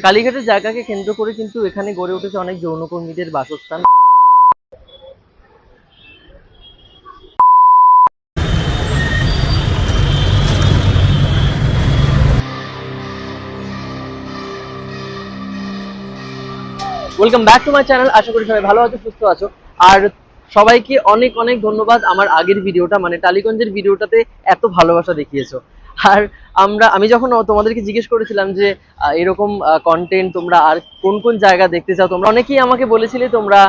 কালীঘাটের জায়গাকে কেন্দ্র করে কিন্তু এখানে গড়ে উঠেছে অনেক যৌনকর্মীদের বাসস্থান। Welcome back to my channel. আশা করি সবাই ভালো আছো, সুস্থ আছো। আর সবাইকে অনেক অনেক ধন্যবাদ আমার আগের ভিডিওটা মানে টালিগঞ্জের ভিডিওটাতে এত ভালোবাসা দেখিয়েছো। আর আমি যখন তোমাদেরকে জিজ্ঞেস করেছিলাম যে এরকম কন্টেন্ট তোমরা আর কোন কোন জায়গা দেখতে চাও, তোমরা অনেকেই আমাকে বলেছিলে তোমরা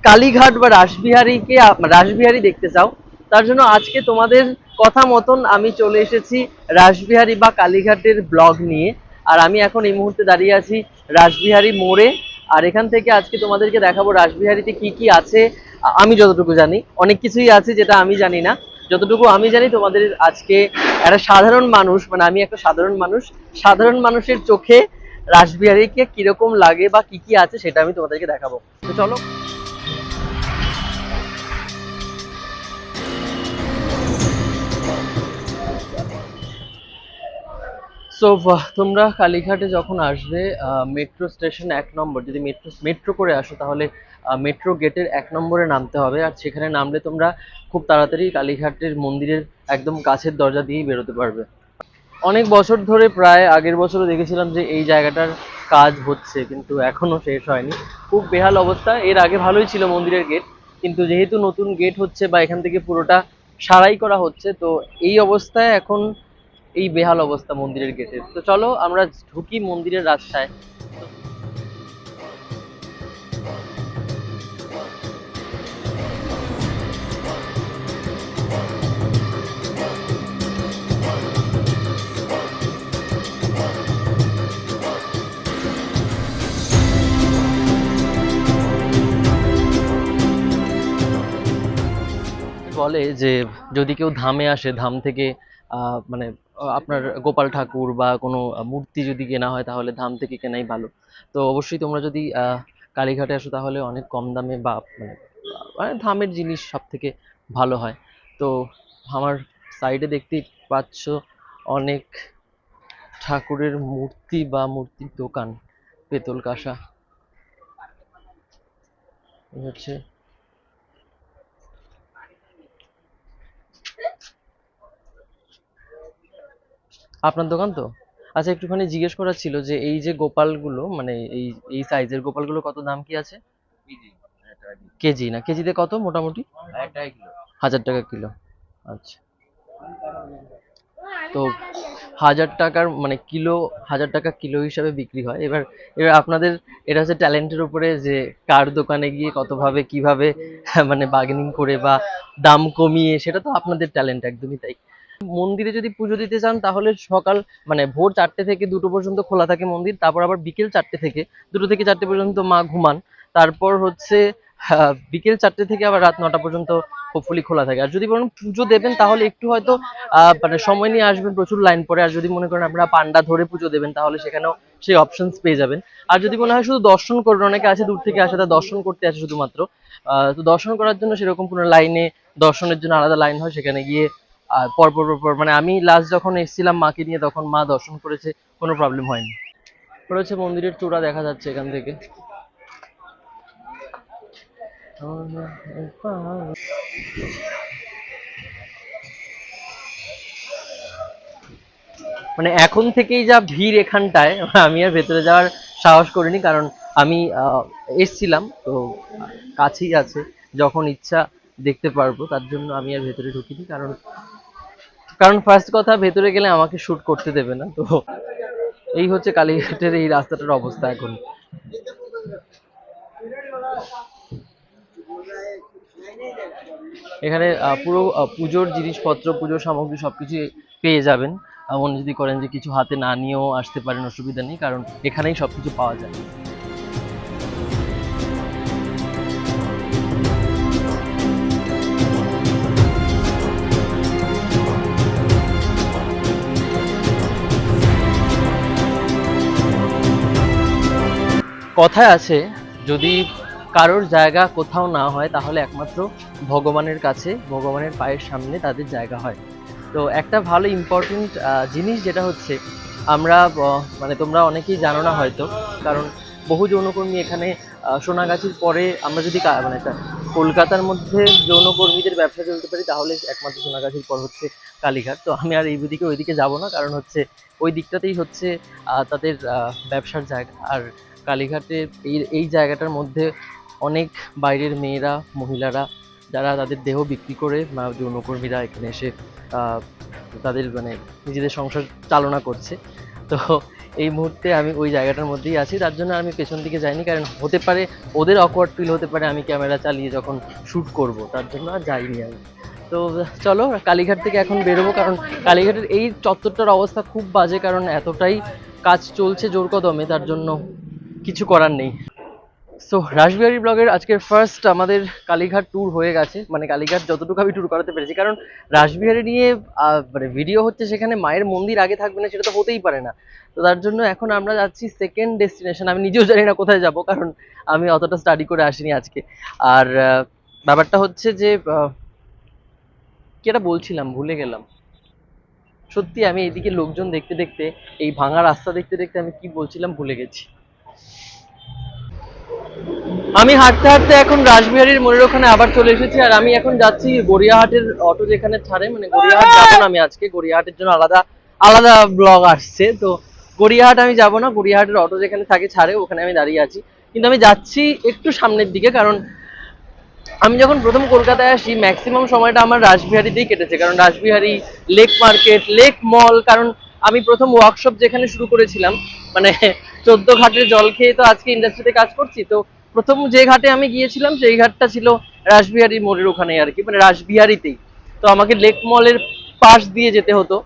কালীঘাট বা রাসবিহারী দেখতে চাও। তার জন্য আজকে তোমাদের কথা মতন আমি চলে এসেছি রাসবিহারী বা কালীঘাটের ব্লগ নিয়ে। আর আমি এখন এই মুহূর্তে দাঁড়িয়ে আছি রাসবিহারী মোড়ে। আর এখান থেকে আজকে তোমাদেরকে দেখাবো রাসবিহারীতে কি কি আছে। আমি যতটুকু জানি অনেক কিছুই আছে যেটা আমি জানি না, যতটুকু আমি জানি তোমাদের আজকে একটা সাধারণ মানুষ মানে আমি একটা সাধারণ মানুষ, সাধারণ মানুষের চোখে রাসবিহারীকে কিরকম লাগে বা কি কি আছে সেটা আমি তোমাদেরকে দেখাবো। তো চলো। সো তোমরা কালীঘাটে যখন আসবে মেট্রো স্টেশন 1 নম্বর, যদি মেট্রো করে আসো তাহলে মেট্রো গেটের 1 নম্বরে নামতে হবে। আর সেখানে নামলে তোমরা খুব তাড়াতাড়ি কালীঘাটের মন্দিরের একদম কাছের দরজা দিয়েই বেরোতে পারবে। অনেক বছর ধরে, প্রায় আগের বছরও দেখেছিলাম যে এই জায়গাটার কাজ হচ্ছে, কিন্তু এখনো শেষ হয়নি, খুব বেহাল অবস্থা। এর আগে ভালোই ছিল মন্দিরের গেট, কিন্তু যেহেতু নতুন গেট হচ্ছে বা এখান থেকে পুরোটা সারাই করা হচ্ছে, তো এই অবস্থায় এখন এই বেহাল অবস্থা মন্দিরের গেটের। তো চলো আমরা ঢুকি মন্দিরের রাস্তায়। বলে যে যদি কেউ ধামে আসে, ধাম থেকে মানে আপনার গোপাল ঠাকুর বা কোনো মূর্তি যদি কেনা হয় তাহলে ধাম থেকে কেনাই ভালো। তো অবশ্যই তোমরা যদি কালীঘাটে আসো তাহলে অনেক কম দামে বা মানে ধামের জিনিস সব থেকে ভালো হয়। তো আমার সাইডে দেখতেই পাচ্ছ অনেক ঠাকুরের মূর্তি বা মূর্তির দোকান, পেতল কাঁসা। এই হচ্ছে আপনার দোকান তো। আচ্ছা, একটুখানি জিজ্ঞেস করার ছিল যে এই যে গোপালগুলো মানে এই এই সাইজের গোপালগুলো কত দাম কি আছে? কেজি না, কেজিতে কত মোটামুটি? 1000 টাকা কিলো। আচ্ছা। তো 1000 টাকার মানে কিলো, 1000 টাকা কিলো হিসাবে বিক্রি হয়। এবার এবার আপনাদের এটা হচ্ছে ট্যালেন্টের উপরে যে কার দোকানে গিয়ে কতভাবে কিভাবে মানে বার্গেনিং করে বা দাম কমিয়ে, সেটা তো আপনাদের ট্যালেন্ট, একদমই তাই। মন্দিরে যদি পুজো দিতে চান তাহলে সকাল মানে ভোর 4টে থেকে 2টো পর্যন্ত খোলা থাকে মন্দির। তারপর আবার বিকেল 4টে থেকে 2টো থেকে 4টে পর্যন্ত মা ঘুমান। তারপর হচ্ছে বিকেল 4টে থেকে আবার রাত 9টা পর্যন্ত হোপফুলি খোলা থাকে। আর যদি বলেন পুজো দেবেন তাহলে একটু হয়তো মানে সময় নিয়ে আসবেন, প্রচুর লাইন পড়ে। আর যদি মনে করেন আপনারা পান্ডা ধরে পুজো দেবেন তাহলে সেখানেও সেই অপশনস পেয়ে যাবেন। আর যদি মনে হয় শুধু দর্শন করবেন, অনেকে আছে দূর থেকে আসে, তারা দর্শন করতে আসে শুধুমাত্র, তো দর্শন করার জন্য সেরকম কোনো লাইনে, দর্শনের জন্য আলাদা লাইন হয়, সেখানে গিয়ে পর মানে আমি লাস্ট যখন এসেছিলাম মাকে নিয়ে তখন মা দর্শন করেছে, কোনো প্রবলেম হয়নি। ওটা হচ্ছে মন্দিরের চূড়া, দেখা যাচ্ছে এখান থেকে। মানে এখন থেকেই যা ভিড় এখানটায়, আমি আর ভেতরে যাওয়ার সাহস করিনি, কারণ আমি এসছিলাম তো কাছেই আছে, যখন ইচ্ছা দেখতে পারবো, তার জন্য আমি আর ভেতরে ঢুকিনি। কারণ কারণ ফার্স্ট কথা, ভেতরে গেলে আমাকে শুট করতে দেবে না। তো এই হচ্ছে কালীঘাটের এই রাস্তাটার অবস্থা এখন। এখানে পুরো পুজোর জিনিসপত্র, পুজোর সামগ্রী সবকিছু পেয়ে যাবেন। এমন যদি করেন যে কিছু হাতে না নিয়েও আসতে পারেন, অসুবিধা নেই, কারণ এখানেই সবকিছু পাওয়া যায়। কথায় আছে, যদি কারোর জায়গা কোথাও না হয় তাহলে একমাত্র ভগবানের কাছে, ভগবানের পায়ের সামনে তাদের জায়গা হয়। তো একটা ভালো ইম্পর্টেন্ট জিনিস যেটা হচ্ছে আমরা মানে তোমরা অনেকেই জানো না হয়তো, কারণ বহু যৌনকর্মী এখানে সোনাগাছির পরে আমরা যদি মানে কলকাতার মধ্যে যৌনকর্মীদের ব্যবসা চলতে পারি তাহলে একমাত্র সোনাগাছির পর হচ্ছে কালীঘাট। তো আমি আর এই দিকে ওইদিকে যাবো না, কারণ হচ্ছে ওই দিকটাতেই হচ্ছে তাদের ব্যবসার জায়গা। আর কালীঘাটের এই জায়গাটার মধ্যে অনেক বাইরের মেয়েরা, মহিলারা যারা তাদের দেহ বিক্রি করে যৌনকর্মীরা এখানে এসে তাদের মানে নিজেদের সংসার চালনা করছে। তো এই মুহূর্তে আমি ওই জায়গাটার মধ্যেই আছি, তার জন্য আমি পেছন দিকে যাইনি, কারণ হতে পারে ওদের অকওয়ার্ড ফিল হতে পারে আমি ক্যামেরা চালিয়ে যখন শ্যুট করব, তার জন্য আর যাইনি আমি। তো চলো কালীঘাট থেকে এখন বেরোবো, কারণ কালীঘাটের এই চত্বরটার অবস্থা খুব বাজে, কারণ এতটাই কাজ চলছে জোর কদমে, তার জন্য কিছু করার নেই। সো রাসবিহারী ব্লগের আজকের ফার্স্ট আমাদের কালীঘাট ট্যুর হয়ে গেছে, মানে কালীঘাট যতটুকু আমি ট্যুর করাতে পেরেছি, কারণ রাসবিহারী নিয়ে মানে ভিডিও হচ্ছে, সেখানে মায়ের মন্দির আগে থাকবে না সেটা তো হতেই পারে না। তো তার জন্য এখন আমরা যাচ্ছি সেকেন্ড ডেস্টিনেশন, আমি নিজেও জানি না কোথায় যাব, কারণ আমি অতটা স্টাডি করে আসিনি আজকে। আর ব্যাপারটা হচ্ছে যে কি একটা বলছিলাম ভুলে গেলাম। সত্যি আমি এইদিকে লোকজন দেখতে দেখতে, এই ভাঙা রাস্তা দেখতে দেখতে আমি কি বলছিলাম ভুলে গেছি। আমি হাঁটতে হাঁটতে এখন রাসবিহারীর মোড়ের ওখানে আবার চলে এসেছি, আর আমি এখন যাচ্ছি গড়িয়াহাটের অটো যেখানে ছাড়ে, মানে গড়িয়াহাট যাবো না আমি আজকে, গড়িয়াহাটের জন্য আলাদা আলাদা ব্লগ আসছে। তো গড়িয়াহাট আমি যাবো না, গড়িয়াহাটের অটো যেখানে থাকে ছাড়ে ওখানে আমি দাঁড়িয়ে আছি। কিন্তু আমি যাচ্ছি একটু সামনের দিকে, কারণ আমি যখন প্রথম কলকাতায় আসি ম্যাক্সিমাম সময়টা আমার রাসবিহারীতেই কেটেছে, কারণ রাসবিহারী, লেক মার্কেট, লেক মল, কারণ আমি প্রথম ওয়ার্কশপ যেখানে শুরু করেছিলাম, মানে 14 ঘাটের জল খেয়ে তো আজকে ইন্ডাস্ট্রিতে কাজ করছি। তো প্রথম যে ঘাটে আমি গিয়েছিলাম সেই ঘাটটা ছিল রাসবিহারী মোড়ের ওখানে আর কি, মানে রাসবিহারীতেই। তো আমাকে লেক মলের পাশ দিয়ে যেতে হতো,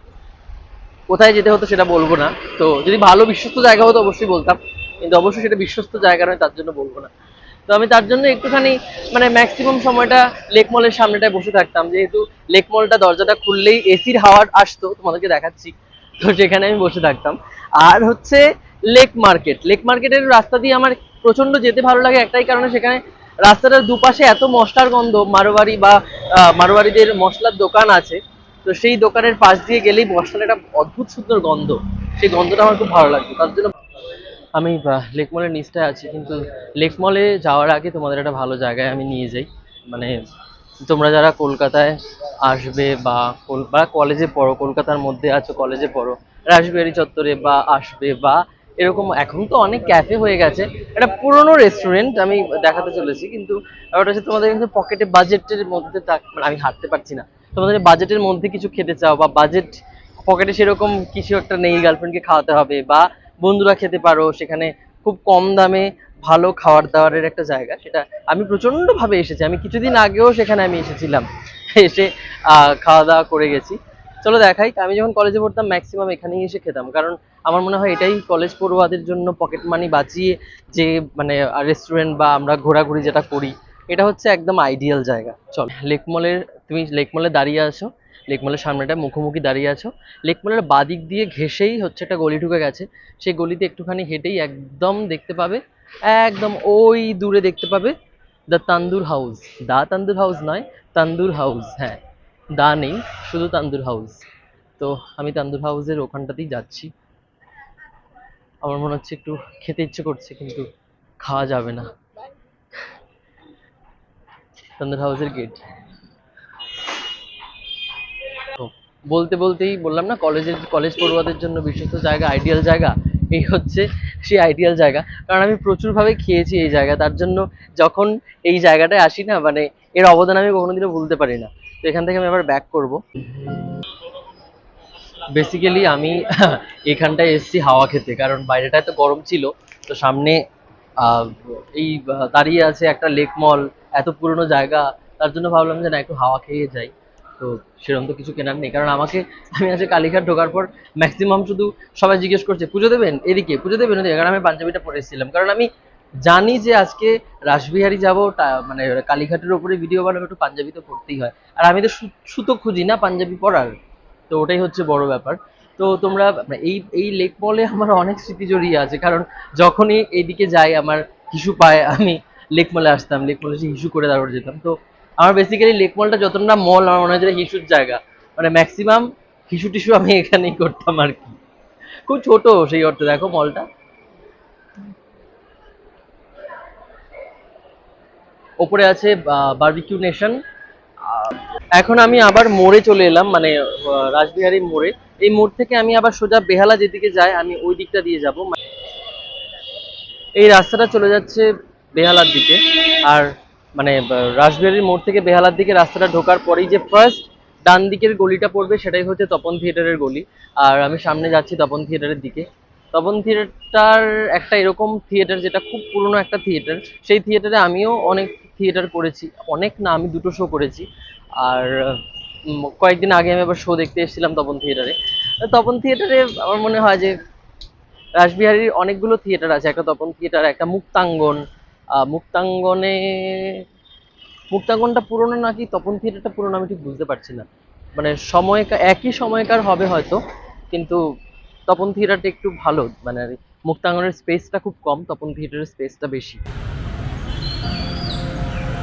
কোথায় যেতে হতো সেটা বলবো না। তো যদি ভালো বিশ্বস্ত জায়গা হতো অবশ্যই বলতাম, কিন্তু অবশ্যই সেটা বিশ্বস্ত জায়গা নয়, তার জন্য বলবো না। তো আমি তার জন্য একটুখানি মানে ম্যাক্সিমাম সময়টা লেক মলের সামনেটায় বসে থাকতাম, যেহেতু লেক মলটা দরজাটা খুললেই এসির হাওয়া আসতো, তোমাদেরকে দেখাচ্ছি। তো সেখানে আমি বসে থাকতাম। আর হচ্ছে লেক মার্কেট, লেক মার্কেটের রাস্তা দিয়ে আমার প্রচন্ড যেতে ভালো লাগে একটাই কারণে, সেখানে রাস্তাটার দুপাশে এত মশলার গন্ধ, মারোয়ারি বা মারোয়ারিদের মশলার দোকান আছে। তো সেই দোকানের পাশ দিয়ে গেলেই মশলার একটা অদ্ভুত সুন্দর গন্ধ, সেই গন্ধটা আমার খুব ভালো লাগতো, তার জন্য আমি লেক মলের নিচটায় আছি। কিন্তু লেক মলে যাওয়ার আগে তোমাদের একটা ভালো জায়গায় আমি নিয়ে যাই, মানে তোমরা যারা কলকাতায় আসবে বা কলেজে পড়ো, কলকাতার মধ্যে আছো কলেজে পড়ো, রাসবিহারী চত্বরে বা আসবে, বা এরকম এখন তো অনেক ক্যাফে হয়ে গেছে, একটা পুরনো রেস্টুরেন্ট আমি দেখাতে চলেছি। কিন্তু ওটা হচ্ছে তোমাদের কিন্তু পকেটে বাজেটের মধ্যে মানে আমি হাঁটতে পারছি না, তোমাদের বাজেটের মধ্যে কিছু খেতে চাও বা বাজেট পকেটে সেরকম কিছু একটা নেই, গার্লফ্রেন্ডকে খাওয়াতে হবে বা বন্ধুরা খেতে পারো, সেখানে খুব কম দামে ভালো খাবার দাবারের একটা জায়গা, সেটা আমি প্রচন্ড ভাবে এসেছি। আমি কিছুদিন আগেও সেখানে আমি এসেছিলাম, এসে খাওয়া দাওয়া করে গেছি। চলো দেখাই। আমি যখন কলেজে পড়তাম ম্যাক্সিমাম এখানেই এসে খেতাম, কারণ আমার মনে হয় এটাই কলেজ পড়ুয়াদের জন্য পকেট মানি বাঁচিয়ে যে মানে রেস্টুরেন্ট বা আমরা ঘোরাঘুরি যেটা করি, এটা হচ্ছে একদম আইডিয়াল জায়গা। চল লেক মলের, তুমি লেক মলে দাঁড়িয়ে আছো, লেক মলের সামনেটা মুখোমুখি দাঁড়িয়ে আছো, লেক মলের বাদিক দিয়ে ঘেসেই হচ্ছে একটা গলি ঢুকে গেছে, সেই গলিতে একটুখানি হেঁটেই একদম দেখতে পাবে, একদম ওই দূরে দেখতে পাবে the Tandoor House. The Tandoor House নয়, তান্দুর হাউস, হ্যাঁ দা নেই, শুধু তান্দুর হাউস। তো আমি তান্দুর হাউসের ওখানটাতেই যাচ্ছি। আমার মনে হচ্ছে একটু খেতে ইচ্ছে করছে, কিন্তু খাওয়া যাবে না। তান্দুর হাউসের গেট। বলতে বলতেই বললাম না, কলেজ পড়ুয়াদের জন্য বিশ্বস্ত জায়গা, আইডিয়াল জায়গা, এই হচ্ছে সেই আইডিয়াল জায়গা। কারণ আমি প্রচুরভাবে খেয়েছি এই জায়গা, তার জন্য যখন এই জায়গাটায় আসি না, মানে এর অবদান আমি কোনোদিনও ভুলতে পারি না। তো এখান থেকে আমি আবার ব্যাক করব। বেসিক্যালি আমি এখানটায় এসেছি হাওয়া খেতে, কারণ বাইরেটা এত গরম ছিল। তো সামনে আহ, এই দাঁড়িয়ে আছে একটা লেক মল, এত পুরনো জায়গা, তার জন্য ভাবলাম যে না একটু হাওয়া খেয়ে যাই। তো সেরকম তো কিছু কেনার নেই, কারণ আমি আজকে কালীঘাট ঢোকার পর ম্যাক্সিমাম শুধু সবাই জিজ্ঞেস করছে পুজো দেবেন এদিকে, পুজো দেবেন ওদিকে, কারণ আমি পাঞ্জাবিটা পরে এসেছিলাম, কারণ আমি জানি যে আজকে রাসবিহারী যাবো, মানে কালীঘাটের ওপরে ভিডিও বানাবো, একটু পাঞ্জাবি তো পরতেই হয়। আর আমি তো সুতো খুঁজি না পাঞ্জাবি পরার, তো ওটাই হচ্ছে বড় ব্যাপার। তো তোমরা মানে এই এই লেক মলে আমার অনেক স্মৃতি জড়িয়ে আছে, কারণ যখনই এইদিকে যাই আমার হিসু পায়, আমি লেক মলে আসতাম, লেক মলে এসে হিসু করে তারপর যেতাম। তো আমার বেসিক্যালি লেক মলটা যতটা না মল, আমার মনে হয় যে হিসুর জায়গা, মানে ম্যাক্সিমাম হিসু টিসু আমি এখানেই করতাম আর কি। খুব ছোট সেই অর্থে, দেখো মলটা। ওপরে আছে বারবিকিউ নেশন। এখন আমি আবার মোড়ে চলে এলাম, মানে রাসবিহারী মোড়ে। এই মোড় থেকে আমি আবার সোজা বেহালা যেদিকে যাই আমি ওই দিকটা দিয়ে যাব। এই রাস্তাটা চলে যাচ্ছে বেহালার দিকে। আর মানে রাসবিহারীর মোড় থেকে বেহালার দিকে রাস্তাটা ঢোকার পরেই যে ফার্স্ট ডান দিকের গলিটা পড়বে সেটাই হচ্ছে তপন থিয়েটারের গলি। আর আমি সামনে যাচ্ছি তপন থিয়েটারের দিকে। তপন থিয়েটার একটা এরকম থিয়েটার যেটা খুব পুরনো একটা থিয়েটার। সেই থিয়েটারে আমিও অনেক থিয়েটার করেছি, অনেক না আমি দুটো শো করেছি। আর কয়েকদিন আগে আমি আবার শো দেখতে এসেছিলাম তপন থিয়েটারে। তপন থিয়েটারে আমার মনে হয় যে রাসবিহারীর অনেকগুলো থিয়েটার আছে, একটা তপন থিয়েটার, একটা মুক্তাঙ্গন। মুক্তাঙ্গনে, মুক্তাঙ্গনটা পুরনো নাকি তপন থিয়েটারটা পুরনো আমি ঠিক বুঝতে পারছি না। মানে সময়কার একই সময়কার হবে হয়তো, কিন্তু তপন থিয়েটারটা একটু ভালো, মানে মুক্তাঙ্গনের স্পেসটা খুব কম, তপন থিয়েটারের স্পেসটা বেশি।